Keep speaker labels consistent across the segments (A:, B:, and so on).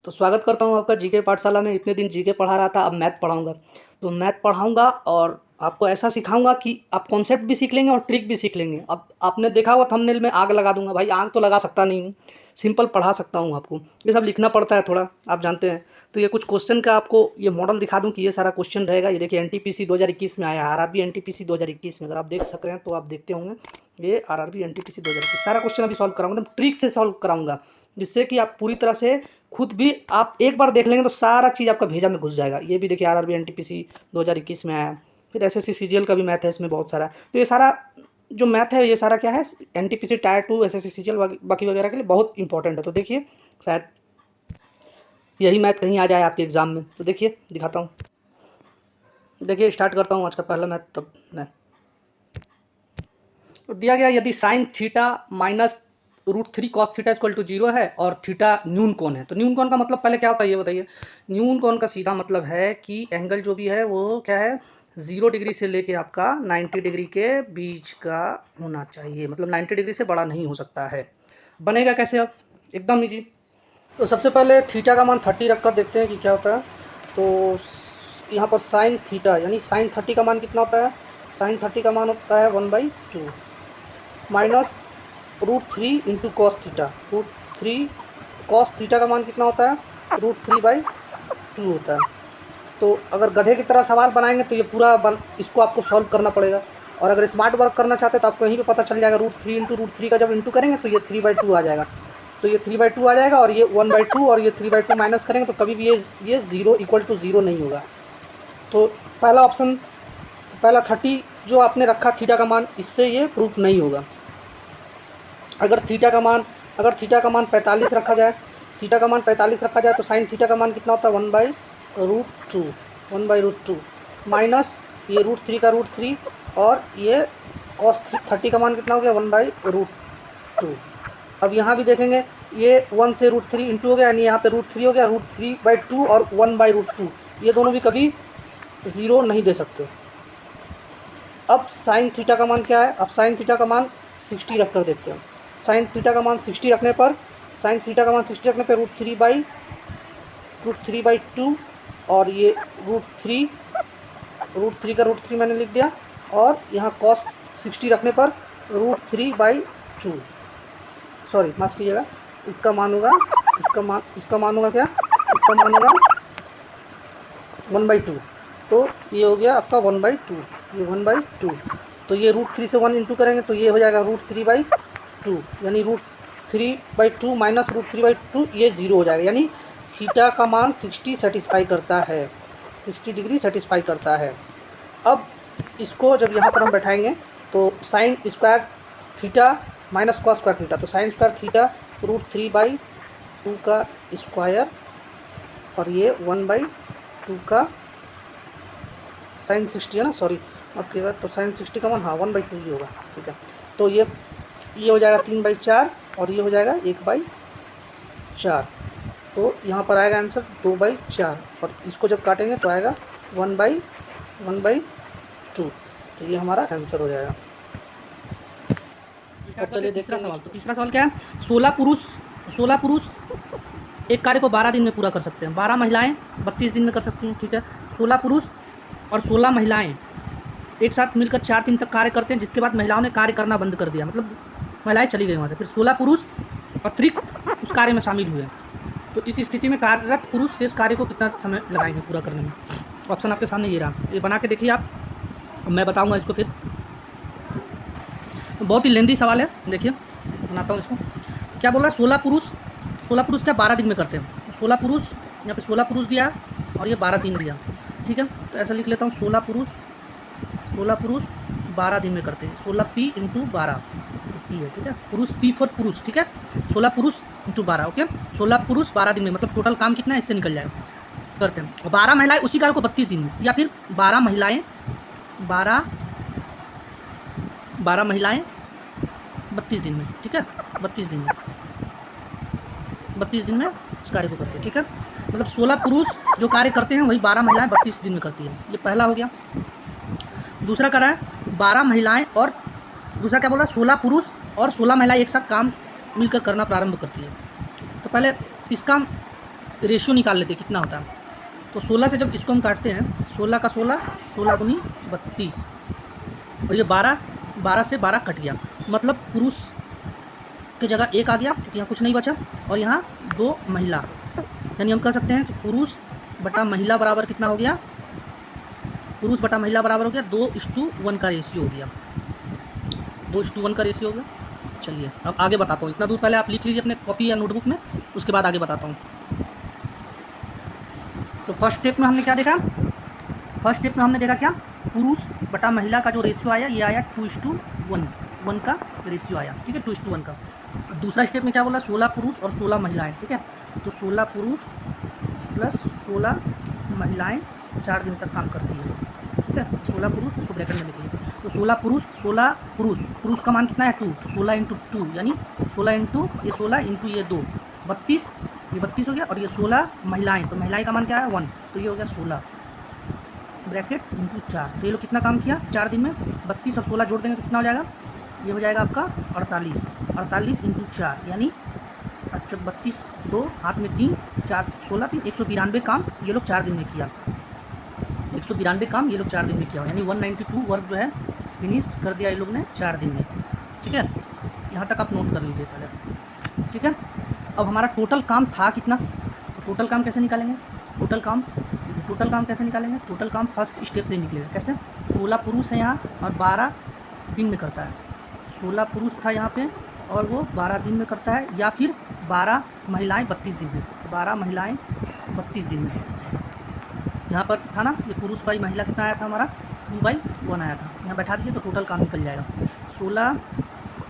A: तो स्वागत करता हूँ आपका जीके पाठशाला में। इतने दिन जीके पढ़ा रहा था, अब मैथ पढ़ाऊँगा। तो मैथ पढ़ाऊँगा और आपको ऐसा सिखाऊँगा कि आप कॉन्सेप्ट भी सीख लेंगे और ट्रिक भी सीख लेंगे। अब आपने देखा होगा थंबनेल में आग लगा दूँगा, भाई आग तो लगा सकता नहीं हूँ, सिंपल पढ़ा सकता हूँ आपको। ये सब लिखना पड़ता है थोड़ा, आप जानते हैं। तो ये कुछ क्वेश्चन का आपको ये मॉडल दिखा दूँ कि ये सारा क्वेश्चन रहेगा। ये देखिए एनटीपीसी 2021 में आया है, आरआरबी एनटीपीसी 2021 में, अगर आप देख सक रहे हैं तो आप देखते होंगे। ये आरआरबी एनटीपीसी 2021 सारा क्वेश्चन अभी सॉल्व कराऊंगा, एकदम ट्रिक से सॉल्व कराऊंगा, जिससे कि आप पूरी तरह से खुद भी आप एक बार देख लेंगे तो सारा चीज़ आपका भेजा में घुस जाएगा। ये भी देखिए आरआरबी एनटीपीसी 2021 में आया। फिर एसएससी सीजीएल का भी मैथ है इसमें बहुत सारा। तो ये सारा जो मैथ है ये सारा क्या है, एनटीपीसी टायर 2 एसएससी सीजीएल बाकी वगैरह के लिए बहुत इंपॉर्टेंट है। तो देखिए शायद यही मैथ कहीं आ जाए आपके एग्जाम में। तो देखिए दिखाता हूँ। देखिए स्टार्ट करता हूँ आज का पहला मैथ। तब मैं तो दिया गया यदि sine theta minus √3 cos theta equal to 0 है और थीटा न्यून कोण है। तो न्यून कोण का मतलब पहले क्या होता है ये बताइए। न्यून कोण का सीधा मतलब है कि एंगल जो भी है वो क्या है, 0 डिग्री से लेके आपका 90 डिग्री के बीच का होना चाहिए, मतलब 90 डिग्री से बड़ा नहीं हो सकता है। बनेगा कैसे अब, एकदम इजी। तो सबसे पहले थीटा का मान 30 रखकर देखते हैं कि क्या होता है। तो यहाँ पर साइन थीटा यानी साइन 30 का मान कितना होता है, साइन 30 का मान होता है 1/2 minus √3 into cos theta. √3 cos theta का मान कितना होता है, √3/2 होता है। तो अगर गधे की तरह सवाल बनाएंगे तो ये पूरा इसको आपको सॉल्व करना पड़ेगा। और अगर स्मार्ट वर्क करना चाहते हैं तो आपको यहीं पे पता चल जाएगा। √3 इंटू √3 का जब इंटू करेंगे तो ये 3/2 आ जाएगा। तो ये 3/2 आ जाएगा और ये 1/2 और ये 3/2 माइनस करेंगे तो कभी भी ये 0 इक्वल टू 0 नहीं होगा। तो पहला ऑप्शन, पहला 30 जो आपने रखा थीटा का मान, इससे ये प्रूफ नहीं होगा। अगर थीटा का मान 45 रखा जाए, थीटा का मान 45 रखा जाए तो साइन थीटा का मान कितना होता है 1/√2 माइनस ये √3 का √3 और ये कॉस 30 का मान कितना हो गया 1/√2। अब यहाँ भी देखेंगे ये 1 से √3 इंटू हो गया, यानी यहाँ पे √3 हो गया, √3/2 और 1/√2 ये दोनों भी कभी 0 नहीं दे सकते। अब साइन थीटा का मान क्या है, अब साइन थीटा का मान 60 रख कर देखते हैं। साइन थीटा का मान 60 रखने पर √3/2 और ये √3 का √3 मैंने लिख दिया, और यहाँ कॉस 60 रखने पर √3/2, सॉरी माफ़ कीजिएगा, इसका मान होगा क्या, इसका मान होगा 1/2। तो ये हो गया आपका 1/2, ये 1/2। तो ये √3 से 1 इंटू करेंगे तो ये हो जाएगा √3/2, यानी √3/2 माइनस √3/2 ये 0 हो जाएगा। यानी थीटा का मान 60 सेटिस्फाई करता है, 60 डिग्री सेटिस्फाई करता है। अब इसको जब यहाँ पर हम बैठाएंगे तो sine square theta minus cos square theta, तो साइन स्क्वायर थीटा √3/2 का स्क्वायर और ये 1/2 का साइन 60 है ना, सॉरी आपके, तो साइन 60 का मान हाँ 1/2 ही होगा, ठीक है। तो ये हो जाएगा 3/4 और ये हो जाएगा 1/4। तो यहाँ पर आएगा आंसर 2/4 और इसको जब काटेंगे तो आएगा 1/2। तो ये हमारा आंसर हो जाएगा। अब चलिए तीसरा सवाल। तो तीसरा सवाल क्या है, 16 पुरुष एक कार्य को 12 दिन में पूरा कर सकते हैं, 12 महिलाएं 32 दिन में कर सकती हैं, ठीक है। 16 पुरुष और 16 महिलाएं एक साथ मिलकर 4 दिन तक कार्य करते हैं, जिसके बाद महिलाओं ने कार्य करना बंद कर दिया, मतलब महिलाएं चली गई वहाँ से। फिर 16 पुरुष अतिरिक्त उस कार्य में शामिल हुए। तो इस स्थिति में कार्यरत पुरुष शेष कार्य को कितना समय लगाएंगे पूरा करने में। ऑप्शन आपके सामने ये रहा, ये बना के देखिए आप, मैं बताऊँगा इसको। फिर बहुत ही लेंदी सवाल है, देखिए बनाता हूँ इसको। क्या बोल रहा है, 16 पुरुष क्या 12 दिन में करते हैं। 16 पुरुष, यहाँ पे 16 पुरुष दिया और ये 12 दिन दिया, ठीक है। तो ऐसा लिख लेता हूँ, 16 पुरुष 12 दिन में करते हैं। 16 P इंटू 12 P है, ठीक है। पुरुष P फॉर पुरुष, ठीक है। 16 पुरुष इंटू 12, ओके। 16 पुरुष 12 दिन में, मतलब टोटल काम कितना है इससे निकल जाएगा, करते हैं। और 12 महिलाएं उसी कार्य को 32 दिन में, या फिर 12 महिलाएं 32 दिन में, ठीक है। 32 दिन में इस कार्य को करते हैं, ठीक है। मतलब 16 पुरुष जो कार्य करते हैं वही 12 महिलाएं 32 दिन में करती हैं। ये पहला हो गया। दूसरा कर रहा है 12 महिलाएं और दूसरा क्या बोल रहा है, 16 पुरुष और 16 महिलाएं एक साथ काम मिलकर करना प्रारंभ करती है। तो पहले इसका रेशियो निकाल लेते कितना होता है। तो 16 से जब इसको हम काटते हैं, 16 का 16, 16 दूनी 32, और ये 12, 12 से 12 कट गया, मतलब पुरुष की जगह 1 आ गया क्योंकि यहाँ कुछ नहीं बचा, और यहाँ 2 महिला, यानी हम कह सकते हैं कि पुरुष बटा महिला बराबर कितना हो गया, पुरुष बटा महिला बराबर हो गया 2:1 का रेशियो हो गया, 2:1 का रेशियो हो गया। चलिए अब आगे बताता हूँ, इतना दूर पहले आप लिख लीजिए अपने कॉपी या नोटबुक में, उसके बाद आगे बताता हूँ। तो फर्स्ट स्टेप में हमने क्या देखा, फर्स्ट स्टेप में हमने देखा क्या, पुरुष बटा महिला का जो रेशियो आया ये आया 2:1 का रेशियो आया, ठीक है, 2:1 का। दूसरा स्टेप में क्या बोला, 16 पुरुष और 16 महिलाएं, ठीक है, तो 16 पुरुष प्लस 16 महिलाएं 4 दिन तक काम करती है, ठीक है, 16 पुरुष, इसको ब्रैकेट में लिखिए। तो 16 पुरुष, 16 पुरुष, पुरुष का मान कितना है 2, तो 16 × 2 यानी 16 इंटू ये 16 इंटू ये 2, 32, ये 32 हो गया, और ये 16 महिलाएं, तो महिलाएं का मान क्या है 1, तो ये हो गया 16 ब्रैकेट इंटू 4। तो ये लोग कितना काम किया 4 दिन में, 32 और 16 जोड़ देंगे तो कितना हो जाएगा, ये हो जाएगा आपका 48, 48 इंटू 4 यानी 32, 2 हाथ में 3, 4 16 3, 192 काम ये लोग 4 दिन में किया, 192 काम ये लोग 4 दिन में किया, यानी 192 वर्क जो है फिनिश कर दिया ये लोग ने 4 दिन में, ठीक है, यहाँ तक आप नोट कर लीजिए पहले, ठीक है। अब हमारा टोटल काम था कितना, टोटल काम कैसे निकालेंगे, टोटल काम कैसे निकालेंगे, टोटल काम फर्स्ट स्टेप से ही निकलेगा, कैसे, 16 पुरुष है यहाँ और 12 दिन में करता है, 16 पुरुष था यहाँ पे और वो 12 दिन में करता है, या फिर 12 महिलाएं 32 दिन में, 12 महिलाएं 32 दिन में, यहाँ पर था ना ये पुरुष बाई महिला कितना आया था हमारा 2/1 आया था, यहाँ बैठा दीजिए तो टोटल काम निकल जाएगा। 16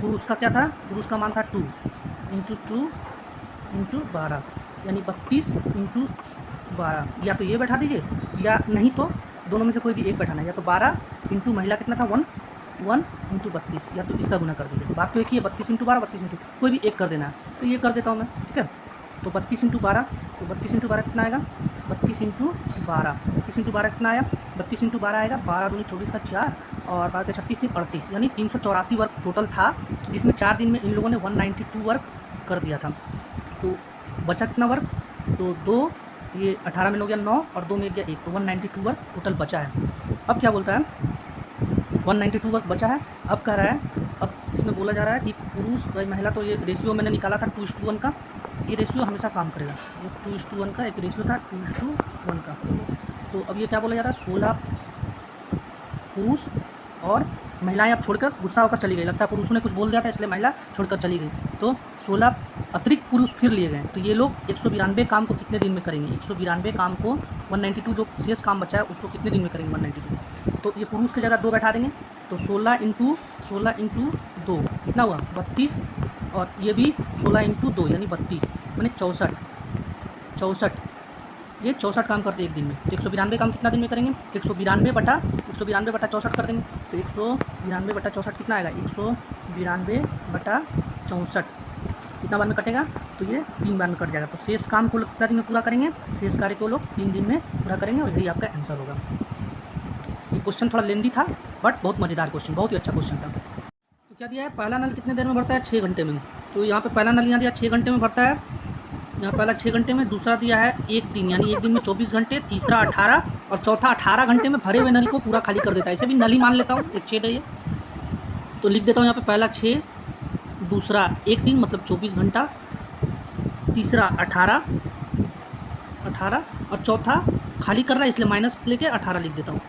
A: पुरुष का क्या था, पुरुष का मान था 2 इंटू 12 यानी 32 इंटू 12, या तो ये बैठा दीजिए या नहीं तो दोनों में से कोई भी एक बैठाना है, या तो 12 इंटू महिला कितना था 1 इंटू 32, या तो इसका गुना कर दीजिए, बात तो एक ही है 32 इंटू 12, 32 इंटू कोई भी एक कर देना है, तो ये कर देता हूँ मैं, ठीक है। तो 32 इंटू 12, तो 32 इंटू 12 कितना आएगा, 32 इंटू 12, 32 इंटू 12 कितना आया, 32 इंटू 12 आएगा 12 दूनी 24 का 4 और 12 के 36 3 38, यानी 384 वर्क टोटल था, जिसमें 4 दिन में इन लोगों ने 192 वर्क कर दिया था। तो बचा कितना वर्क, तो 2 ये 18 में हो गया 9 और 2 में गया 1, तो 192 वर्क टोटल बचा है। अब क्या बोलता है, 192 वर्क बचा है, अब कह रहा है, अब इसमें बोला जा रहा है कि पुरुष बाई महिला, तो ये रेशियो मैंने निकाला था 2:1 का, ये रेशियो हमेशा काम करेगा, ये 2:1 का एक रेशियो था 2:1 का। तो अब ये क्या बोला जा रहा है, 16 पुरुष और महिलाएं अब छोड़कर गुस्सा होकर चली गई, लगता है पुरुषों ने कुछ बोल दिया था इसलिए महिला छोड़कर चली गई, तो 16 अतिरिक्त पुरुष फिर लिए गए, तो ये लोग 192 काम को कितने दिन में करेंगे, 192 काम को 192 जो शेष काम बचा है उसको कितने दिन में करेंगे 192, तो ये पुरुष की जगह 2 बैठा देंगे, तो 16 इंटू 2 कितना हुआ 32, और ये भी 16 इंटू 2 यानी 32 यानी 64, ये 64 काम करते हैं एक दिन में, तो 192 काम कितना दिन में करेंगे, 192 बटा 64 कर देंगे, तो 192 बटा 64 कितना आएगा, 192 बटा 64 कितना बार में कटेगा, तो ये 3 बार में कट जाएगा, तो शेष काम को लोग कितना दिन में पूरा करेंगे, शेष कार्य को लोग 3 दिन में पूरा करेंगे, और यही आपका आंसर होगा। ये क्वेश्चन थोड़ा लेंदी था बट बहुत मज़ेदार क्वेश्चन, बहुत ही अच्छा क्वेश्चन था। तो क्या दिया है, पहला नल कितने देर में भरता है 6 घंटे में, तो यहाँ पे पहला नल यहाँ दिया 6 घंटे में भरता है, यहाँ पहला 6 घंटे में, दूसरा दिया है 1 दिन यानी एक दिन में 24 घंटे, तीसरा 18 और चौथा 18 घंटे में भरे हुए नल को पूरा खाली कर देता है, इसे भी नल ही मान लेता हूँ, एक छेद है ये, तो लिख देता हूँ यहाँ पे पहला 6, दूसरा 1 दिन मतलब 24 घंटा, तीसरा 18 और चौथा खाली कर रहा है इसलिए माइनस लेके 18 लिख देता हूँ।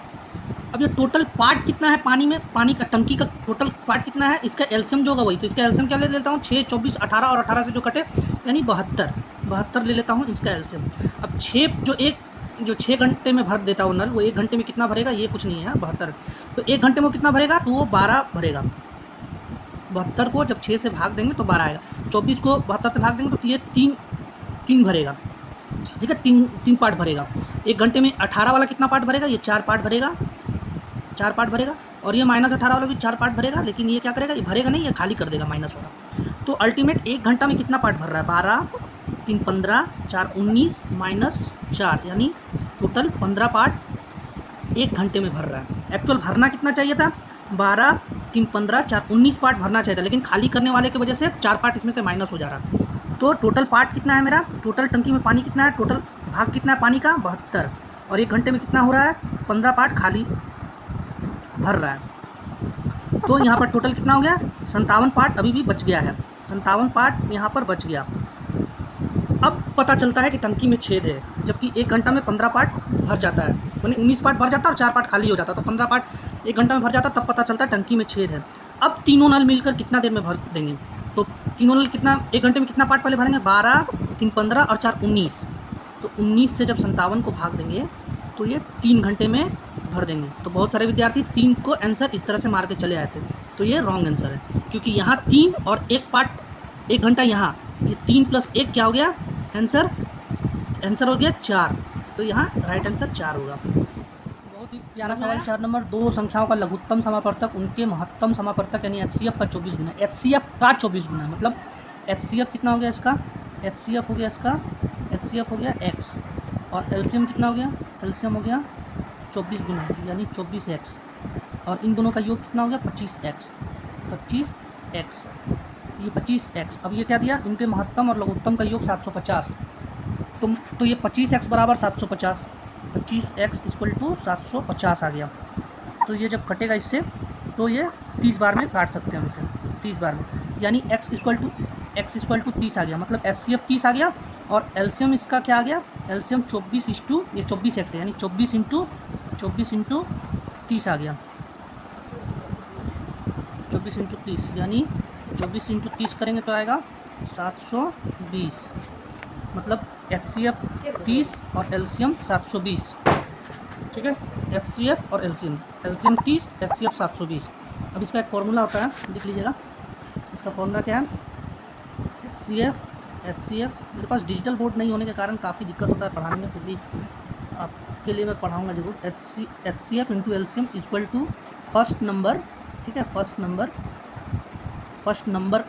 A: अब ये टोटल पार्ट कितना है पानी में, पानी का टंकी का टोटल पार्ट कितना है, इसका एलसीएम जो होगा वही, तो इसका एलसीएम क्या ले लेता हूँ 6, 24, 18 और 18 से जो कटे यानी 72 ले लेता हूँ इसका एलसीएम। अब 6 घंटे में भर देता हूँ नल, वो 1 घंटे में कितना भरेगा, ये कुछ नहीं है 72, तो 1 घंटे में कितना भरेगा, तो वो 12 भरेगा, 72 को जब 6 से भाग देंगे तो 12 आएगा, 24 को 72 से भाग देंगे तो ये 3 भरेगा, ठीक है, 3 पार्ट भरेगा, 1 घंटे में 18 वाला कितना पार्ट भरेगा, ये 4 पार्ट भरेगा, और ये -18 वाला भी 4 पार्ट भरेगा, लेकिन ये क्या करेगा, ये भरेगा नहीं, ये खाली कर देगा माइनस वाला। तो अल्टीमेट 1 घंटा में कितना पार्ट भर रहा है, 12, 3 15, 4 19 -4 यानी टोटल 15 पार्ट 1 घंटे में भर रहा है। एक्चुअल भरना कितना चाहिए था, 12, 3 15, 4 19 पार्ट भरना चाहिए था, लेकिन खाली करने वाले की वजह से 4 पार्ट इसमें से माइनस हो जा रहा है। तो टोटल पार्ट कितना है मेरा, टोटल टंकी में पानी कितना है, टोटल भाग कितना है पानी का 72, और 1 घंटे में कितना हो रहा है, 15 पार्ट खाली भर रहा है। तो यहाँ पर टोटल कितना हो गया, 57 पार्ट अभी भी बच गया है, 57 पार्ट यहाँ पर बच गया। अब पता चलता है कि टंकी में छेद है, जबकि 1 घंटा में 15 पार्ट भर जाता है, यानी 19 पार्ट भर जाता है और 4 पार्ट खाली हो जाता है, तो 15 पार्ट 1 घंटा में भर जाता है, तब पता चलता है टंकी में छेद है। अब तीनों नल मिलकर कितना देर में भर देंगे, तो तीनों नल कितना 1 घंटे में कितना पार्ट पहले भरेंगे, 12, 3 15 और 4 19, तो 19 से जब 57 को भाग देंगे तो ये 3 घंटे में भर देंगे। तो बहुत सारे विद्यार्थी 3 को आंसर इस तरह से मार के चले आए थे, तो ये रॉन्ग आंसर है, क्योंकि यहाँ 3 और 1 पार्ट 1 घंटा, यहाँ ये 3 + 1 क्या हो गया, आंसर हो गया 4, तो यहाँ राइट आंसर 4 होगा। बहुत ही प्यारा सवाल 4 नंबर, दो संख्याओं का लघुत्तम समापवर्तक उनके महत्तम समापवर्तक यानी HCF का 24 गुना, HCF का 24 गुना मतलब HCF कितना हो गया इसका, HCF हो गया इसका, HCF हो गया x, और LCM कितना हो गया, LCM हो गया 24 गुना यानी 24x, और इन दोनों का योग कितना हो गया 25x, 25x, ये 25x। अब ये क्या दिया, इनके महत्तम और लघुत्तम का योग 750, तो ये 25x बराबर 750, 25x = 750 आ गया। तो ये जब कटेगा इससे तो ये 30 बार में काट सकते हैं हम इसे, 30 बार में, यानी x = 30 आ गया, मतलब HCF 30 आ गया, और LCM इसका क्या आ गया, LCM 24 ये 24x है, यानी 24 × 30 आ गया, 24 × 30 यानी 24 × 30 करेंगे तो आएगा 720, मतलब HCF 30 और LCM 720, ठीक है, HCF और LCM 30, HCF 720। अब इसका एक फॉर्मूला होता है, लिख लीजिएगा, इसका फॉर्मूला क्या है, HCF मेरे पास डिजिटल बोर्ड नहीं होने के कारण काफ़ी दिक्कत होता है पढ़ाने में, फिर भी आपके लिए मैं पढ़ाऊँगा जरूर। HCF × LCM = फर्स्ट नंबर, ठीक है, फर्स्ट नंबर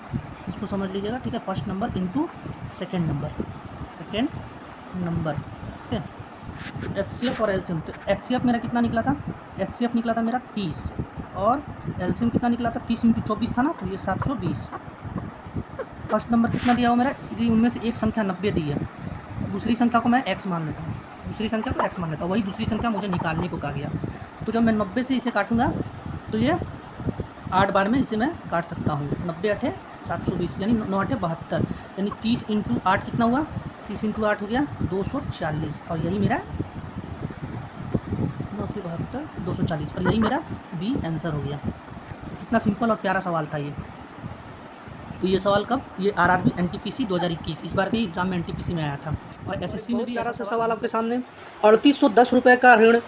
A: इसको समझ लीजिएगा, ठीक है, फर्स्ट नंबर × सेकेंड नंबर, ठीक है। HCF और LCM, तो HCF मेरा कितना निकला था, HCF निकला था मेरा 30, और LCM कितना निकला था, 30 × 24 था ना, तो ये 720। फर्स्ट नंबर कितना दिया हुआ मेरा, उनमें से एक संख्या 90 दी है, दूसरी संख्या को मैं x मान लेता हूँ, वही दूसरी संख्या मुझे निकालने को कहा गया। तो जब मैं 90 से इसे काटूंगा तो ये 8 बार में इसे मैं काट सकता हूँ, 90 × 8 = 720, यानी 9 × 8 = 72, यानी 30 × 8 कितना हुआ, 30 × 8 हो गया 240, और यही मेरा 240, और यही मेरा बी आंसर हो गया। कितना सिंपल और प्यारा सवाल था ये। तो ये सवाल कब, ये RRB NTPC 2021 इस बार के एग्जाम में NTPC में आया था, और SSC में भी प्यारा सा सवाल आपके सामने। 3810 रुपये का ऋण,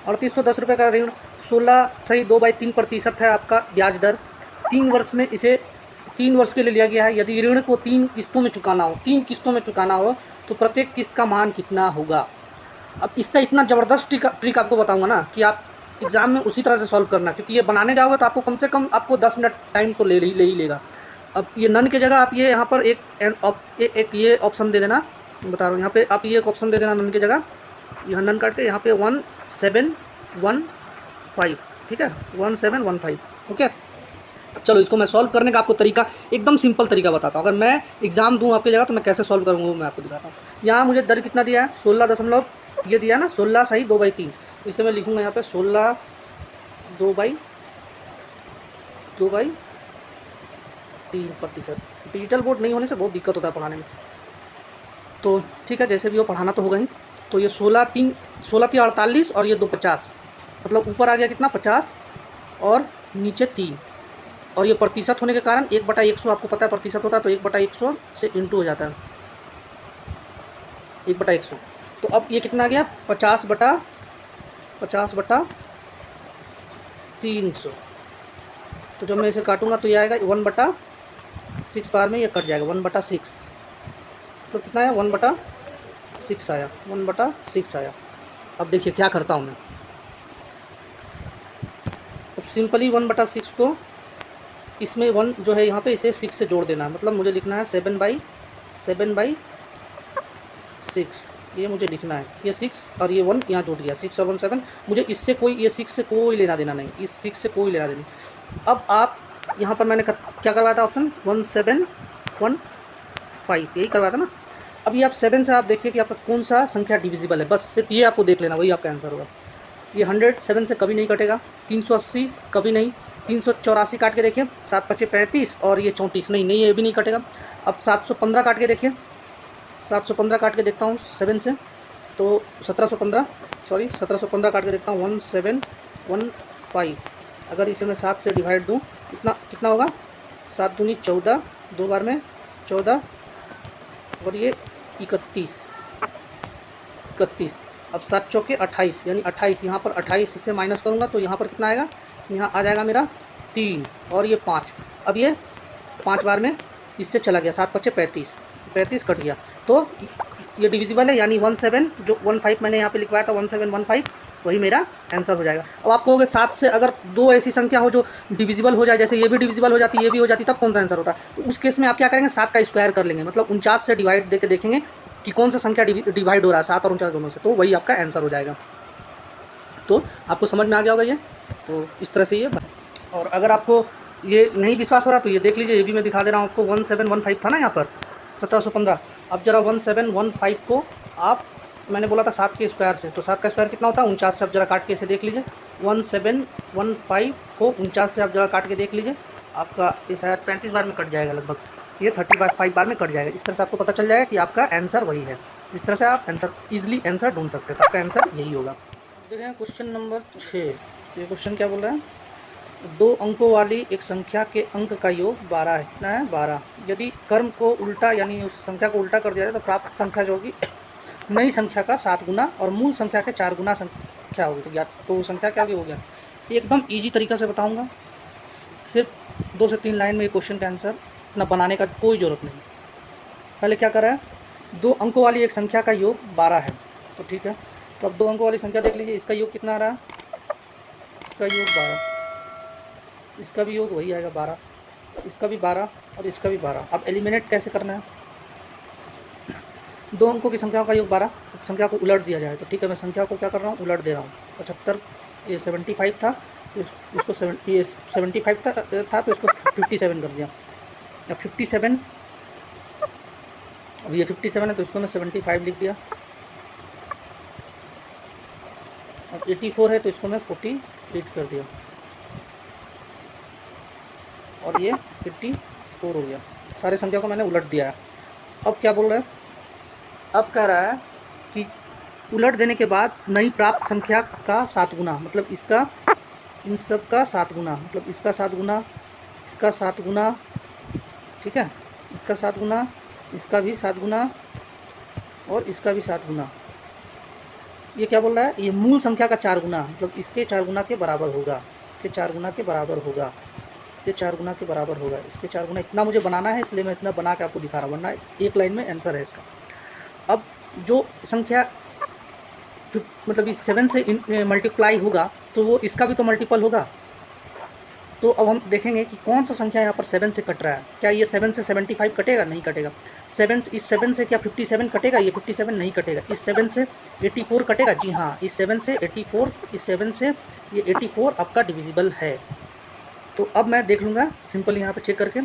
A: 3810 रुपये का ऋण 16.2/3% है आपका ब्याज दर, 3 वर्ष में इसे 3 वर्ष के लिए लिया गया है। यदि ऋण को 3 किस्तों में चुकाना हो, तो प्रत्येक किस्त का मान कितना होगा। अब इसका इतना ज़बरदस्त ट्रिक आपको बताऊंगा ना कि आप एग्जाम में उसी तरह से सॉल्व करना, क्योंकि ये बनाने जाओगे तो आपको कम से कम आपको 10 मिनट टाइम तो ले ही लेगा। अब ये नन की जगह आप ये यहाँ पर एक ये ऑप्शन दे देना, बता रहा हूँ, यहाँ पे आप ये एक ऑप्शन दे देना नन की जगह, यहाँ नन काट के यहाँ पे 1715, ठीक है, 1715, ओके। चलो इसको मैं सॉल्व करने का आपको तरीका, एकदम सिंपल तरीका बताता हूँ। अगर मैं एग्जाम दूँ आपकी जगह तो मैं कैसे सॉल्व करूँगा वो मैं आपको दिखाता हूँ। यहाँ मुझे दर कितना दिया है, 16 दशमलव ये दिया ना, 16 सही 2/3, तो इसे मैं लिखूँगा यहाँ पे 16 2/3%। डिजिटल बोर्ड नहीं होने से बहुत दिक्कत होता है पढ़ाने में, तो ठीक है, जैसे भी वो पढ़ाना तो होगा ही। तो ये 16 3 48 और ये 2 50, मतलब ऊपर आ गया कितना 50 और नीचे 3, और ये प्रतिशत होने के कारण 1/100 आपको पता है प्रतिशत होता है, तो 1/100 से इंटू हो जाता है 1/100। तो अब ये कितना आ गया 50/300। तो जब मैं इसे काटूंगा तो ये आएगा 1/6 बार में ये कट जाएगा 1/6, तो कितना आया 1/6 आया, 1/6 आया। अब देखिए क्या करता हूँ मैं, अब सिंपली 1/6 को इसमें 1 जो है यहाँ पे इसे 6 से जोड़ देना है, मतलब मुझे लिखना है 7/6, ये मुझे लिखना है, ये 6 और ये 1 यहाँ जोड़ दिया, 6 और 1 7। मुझे इससे कोई, ये 6 से कोई लेना देना नहीं, इस 6 से कोई लेना देना। अब आप यहाँ पर मैंने क्या करवाया था ऑप्शन 1715, 5 यही करवाया था ना। अभी आप 7 से आप देखिए कि आपका कौन सा संख्या डिविजिबल है, बस सिर्फ ये आपको देख लेना, वही आपका आंसर होगा। ये 100 7 से कभी नहीं कटेगा, 380 कभी नहीं, 384 काट के देखिए, 7 पचे 35 और ये 34 नहीं नहीं, ये भी नहीं कटेगा। अब 715 काट के देखिए, 715 काट के देखता हूँ 7 से, तो 1715 सॉरी 1715 काट के देखता हूँ 1715। अगर इसे मैं 7 से डिवाइड दूँ कितना कितना होगा, 7 दूनी 14, 2 बार में 14 और ये 31। अब 7 चौके 28 यानी 28, यहाँ पर 28 इससे माइनस करूँगा तो यहाँ पर कितना आएगा, यहाँ आ जाएगा मेरा 3 और ये 5। अब ये 5 बार में इससे चला गया, 7 पचे 35, 35 कट गया, तो ये डिविजिबल है, यानी 17 जो 15 मैंने यहाँ पे लिखवाया था 1715 वही मेरा आंसर हो जाएगा। अब आप कहोगे 7 से अगर दो ऐसी संख्या हो जो डिविजिबल हो जाए, जैसे ये भी डिविजिबल हो जाती, ये भी हो जाती, तब कौन सा आंसर होता है? तो उस केस में आप क्या करेंगे, 7 का स्क्वायर कर लेंगे, मतलब 49 से डिवाइड देके देखेंगे कि कौन सा संख्या डिवाइड हो रहा है 7 और 49 दोनों से, तो वही आपका आंसर हो जाएगा। तो आपको समझ में आ गया होगा ये, तो इस तरह से ये। और अगर आपको ये नहीं विश्वास हो रहा तो ये देख लीजिए, ये भी मैं दिखा दे रहा हूँ आपको। 1715 था ना यहाँ पर 1715। अब जरा 1715 को आप, मैंने बोला था 7 के स्क्वायर से, तो 7 का स्क्वायर कितना होता है 49 से। आप जरा काट के इसे देख लीजिए, 1715 को 49 से आप जरा काट के देख लीजिए, आपका ये शायद 35 बार में कट जाएगा लगभग, ये 35 बार में कट जाएगा। इस तरह से आपको पता चल जाएगा कि आपका आंसर वही है। इस तरह से आप आंसर ईजिली आंसर ढूंढ सकते हैं, तो आपका आंसर यही होगा। देखें क्वेश्चन नंबर 6, ये क्वेश्चन क्या बोल रहा है, 2 अंकों वाली एक संख्या के अंक का योग 12 है। कितना है 12। यदि क्रम को उल्टा यानी उस संख्या को उल्टा कर दिया जाए तो प्राप्त संख्या जो होगी नई संख्या का 7 गुना और मूल संख्या के 4 गुना संख्या होगी। तो ज्ञात तो संख्या क्या हो गया। एकदम ईजी तरीका से बताऊंगा, सिर्फ 2 से 3 लाइन में ये क्वेश्चन का आंसर, इतना बनाने का कोई ज़रूरत नहीं। पहले क्या कर रहा है, 2 अंकों वाली एक संख्या का योग 12 है, तो ठीक है। तो अब 2 अंकों वाली संख्या देख लीजिए, इसका योग कितना आ रहा है, इसका योग 12, इसका भी योग वही आएगा 12, इसका भी 12 और इसका भी 12। अब एलिमिनेट कैसे करना है, 2 अंकों की संख्याओं का योग 12, संख्या को उलट दिया जाए, तो ठीक है मैं संख्या को क्या कर रहा हूँ, उलट दे रहा हूँ। 75, ये 75 था, इसको 75 था तो इसको 57 कर दिया। अब 57, अब ये 57 है तो इसको मैं 75 लिख दिया। अब 84 है तो इसको मैं 48 कर दिया, और ये 54 हो गया। सारे संख्या को मैंने उलट दिया है। अब क्या बोल रहा है, अब कह रहा है कि उलट देने के बाद नई प्राप्त संख्या का 7 गुना, मतलब इसका इन सब का 7 गुना, मतलब इसका 7 गुना, इसका 7 गुना, ठीक है, इसका 7 गुना, इसका भी 7 गुना और इसका भी 7 गुना। ये क्या बोल रहा है, ये मूल संख्या का 4 गुना, मतलब इसके 4 गुना के बराबर होगा, इसके 4 गुना के बराबर होगा, इसके 4 गुना के बराबर होगा, इसके 4 गुना। इतना मुझे बनाना है इसलिए मैं इतना बना के आपको दिखा रहा हूँ, वरना एक लाइन में आंसर है इसका। अब जो संख्या मतलब इस 7 से मल्टीप्लाई होगा तो वो इसका भी तो मल्टीपल होगा। तो अब हम देखेंगे कि कौन सा संख्या यहाँ पर 7 से कट रहा है। क्या ये 7 से 75 कटेगा, नहीं कटेगा। 7 इस 7 से क्या 57 कटेगा, ये 57 नहीं कटेगा। इस 7 से 84 कटेगा, जी हाँ, इस 7 से 84, इस 7 से ये 84 आपका डिविजिबल है। तो अब मैं देख लूँगा सिंपल यहाँ पे चेक करके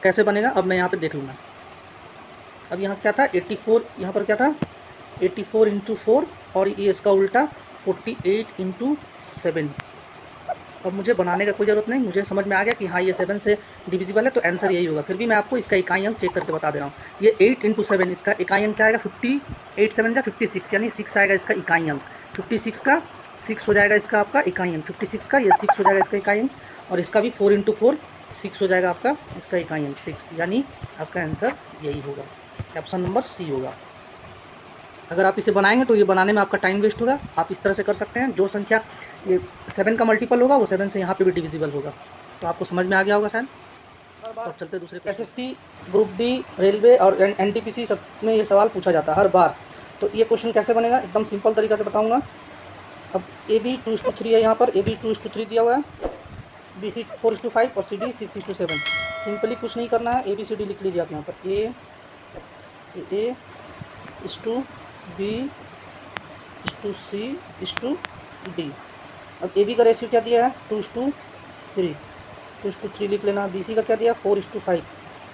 A: कैसे बनेगा। अब मैं यहाँ पे देख लूँगा, अब यहाँ क्या था 84, यहाँ पर क्या था 84 इंटू 4 और ये इसका उल्टा 48 इंटू 7। अब मुझे बनाने का कोई ज़रूरत नहीं, मुझे समझ में आ गया कि हाँ ये 7 से डिविजिबल है तो आंसर यही होगा। फिर भी मैं आपको इसका इकाई अंक चेक करके बता दे रहा हूँ। ये 8 इंटू 7, इसका इकाई अंक क्या आएगा 50, 8 7 का 56 यानी 6 आएगा इसका इकाई अंक। 56 का 6 हो जाएगा इसका आपका इकाई अंक, 56 का ये 6 हो जाएगा इसका इकाई अंक, और इसका भी 4 इंटू 4 6 हो जाएगा आपका इसका इकाई अंक 6, यानी आपका आंसर यही होगा, ऑप्शन नंबर सी होगा। अगर आप इसे बनाएंगे तो ये बनाने में आपका टाइम वेस्ट होगा। आप इस तरह से कर सकते हैं, जो संख्या ये 7 का मल्टीपल होगा वो 7 से यहाँ पे भी डिविजिबल होगा। तो आपको समझ में आ गया होगा शायद। अब चलते दूसरे, एसएससी, ग्रुप डी, रेलवे और एनटीपीसी सब में ये सवाल पूछा जाता है हर बार। तो ये क्वेश्चन कैसे बनेगा, एकदम सिंपल तरीका से बताऊँगा। अब ए बी 2:3 है, यहाँ पर ए बी 2:3 दिया हुआ है, बी सी 4:5 और सी डी 6:7। सिंपली कुछ नहीं करना है, ए बी सी डी लिख लीजिए आप यहाँ पर, ए इस टू बी इस टू सी इस टू डी। अब ए बी का रेशियो क्या दिया है 2:3, 2:3 लिख लेना। बी सी का क्या दिया 4:5,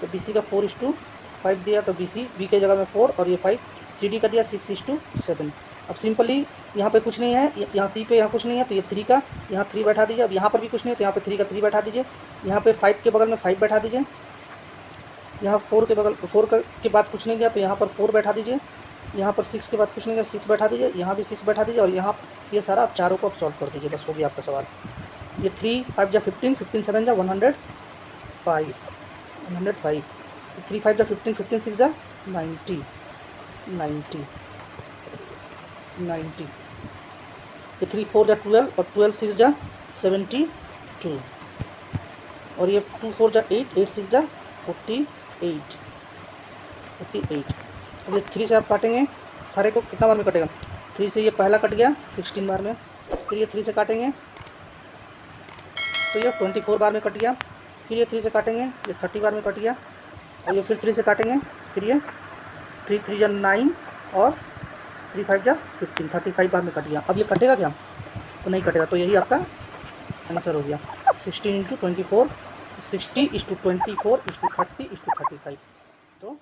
A: तो BC का 4:5 दिया, तो B के जगह में 4 और ये 5, CD का दिया 6:7। अब सिंपली यहाँ पे कुछ नहीं है, यहाँ C पे यहाँ कुछ नहीं है, तो ये 3 का यहाँ 3 बैठा दीजिए। अब यहाँ पर भी कुछ नहीं है, तो यहाँ पे 3 का 3 बैठा दीजिए। यहाँ पे 5 के बगल में 5 बैठा दीजिए। यहाँ 4 के बगल 4 के बाद कुछ नहीं गया, तो यहाँ पर 4 बैठा दीजिए। यहाँ पर 6 के बाद कुछ नहीं गया, 6 बैठा दीजिए। यहाँ भी 6 बैठा दीजिए और यहाँ ये सारा आप चारों को आप सॉल्व कर दीजिए, बस हो गया आपका सवाल। ये 3 5 जा 15, 15 7 जा 105, 105, 3 5 जा 15, 15 6 जा 90, 90, 90, ये 3 4 जा 12 और 12 6 जा 72, और ये 2 4 जा 8, 8 6 जा 48, 48। अब ये 3 से आप काटेंगे सारे को, कितना बार में कटेगा? 3 से ये पहला कट गया 16 बार में, फिर ये 3 से काटेंगे तो ये 24 बार में कट गया, फिर ये 3 से काटेंगे ये 30 बार में कट गया, और ये फिर 3 से काटेंगे, फिर ये 3 3 जा 9 और 3 5 जा 15, 35 बार में कट गया। अब ये कटेगा क्या? तो नहीं कटेगा, तो यही आपका आंसर हो गया। 16 × 24, 60 = 24 = 30 = 35। तो